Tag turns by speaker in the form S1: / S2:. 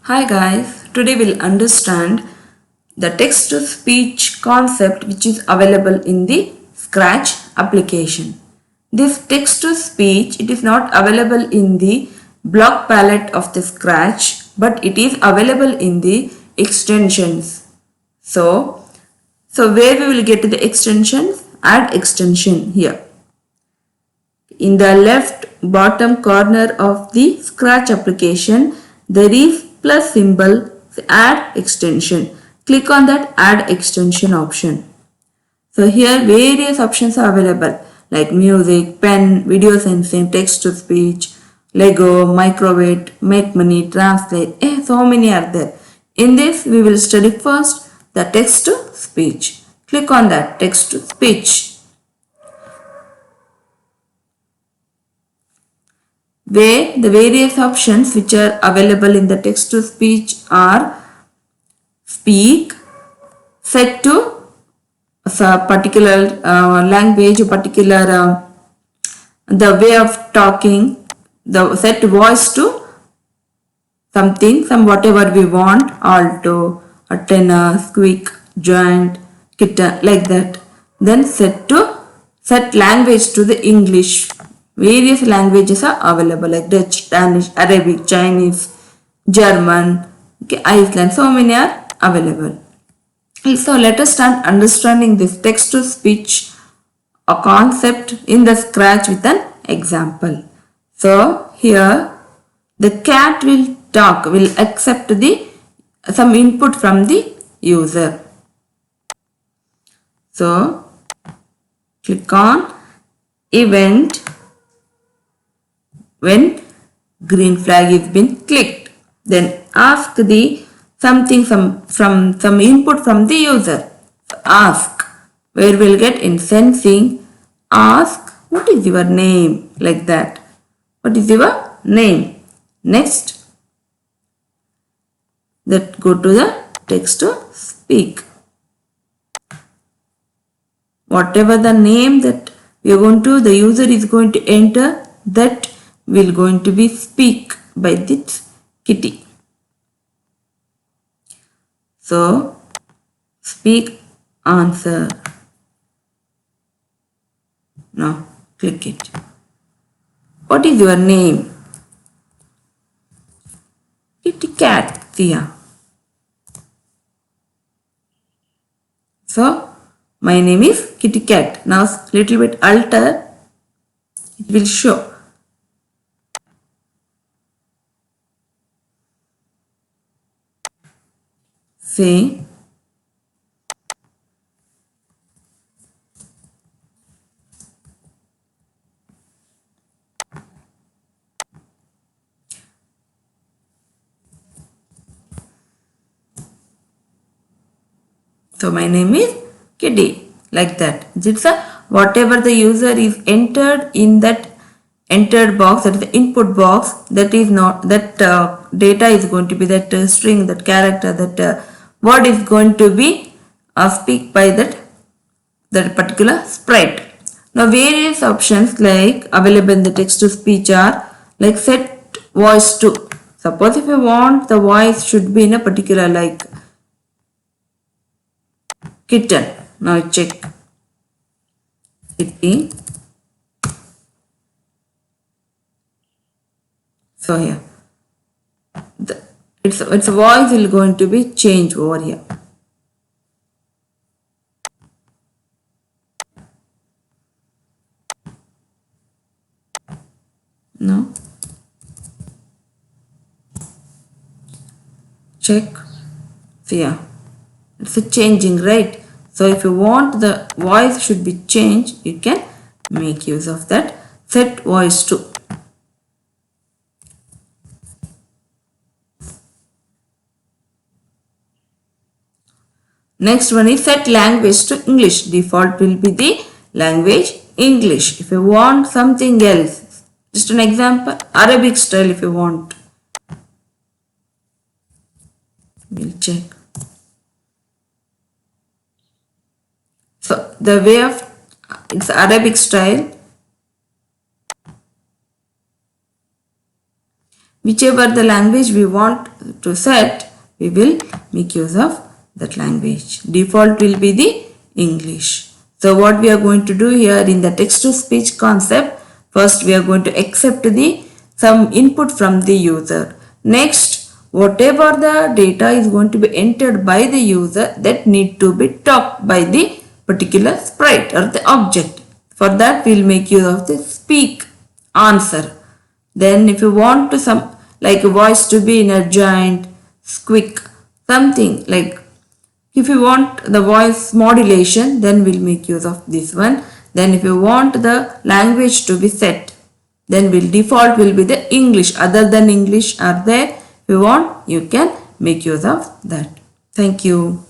S1: Hi guys, today we'll understand the text to speech concept which is available in the Scratch application. This text to speech it is not available in the block palette of the Scratch but it is available in the extensions. So where we will get to the extensions? Add extension here. In the left bottom corner of the Scratch application, there is plus symbol add extension. Click on that add extension option. So here various options are available like music, pen, video sensing, text to speech, Lego, microwave, make money, translate. So many are there. In this we will study first the text to speech. Click on that text to speech. Where the various options which are available in the text to speech are speak, set to a particular language, a particular the way of talking, the set voice to something, some whatever we want, alto, a tenor, squeak, joint, kitten, like that. Then set language to the English. Various languages are available like Dutch, Danish, Arabic, Chinese, German, okay, Iceland. So many are available. So let us start understanding this text to speech a concept in the Scratch with an example. So here the cat will talk, will accept the some input from the user. So click on event when green flag is been clicked. Then ask the something some input from the user. Ask where we'll get in sensing. Ask what is your name, like that. What is your name? Next, that go to the text to speak. Whatever the name that we are going to, the user is going to enter, that will going to be speak by this kitty. So speak answer. Now click it. What is your name? Kitty cat, Tia. So my name is Kitty Cat. Now little bit alter, it will show. Say so my name is Kitty, like that. It's a whatever the user is entered in that entered box, that is the input box, that is not that data is going to be that string, that character, that word is going to be speak by that particular sprite. Now various options like available in the text to speech are like set voice to. Suppose if you want the voice should be in a particular like kitten. Now check kitty. So here its voice will going to be changed over here. No. Check. So yeah, it's a changing, right? So if you want the voice should be changed, you can make use of that set voice to. Next one is set language to English. Default will be the language English. If you want something else, just an example, Arabic style if you want. We'll check. So the way of it's Arabic style. whichever the language we want to set, we will make use of that language. Default will be the English. So what we are going to do here in the text to speech concept, first we are going to accept the some input from the user. Next, whatever the data is going to be entered by the user, that need to be talked by the particular sprite or the object. For that we will make use of the speak answer. Then if you want to some like a voice to be in a giant, squeak, something like if you want the voice modulation, then we'll make use of this one. Then if you want the language to be set, then will default will be the English. Other than English are there. If you want, you can make use of that. Thank you.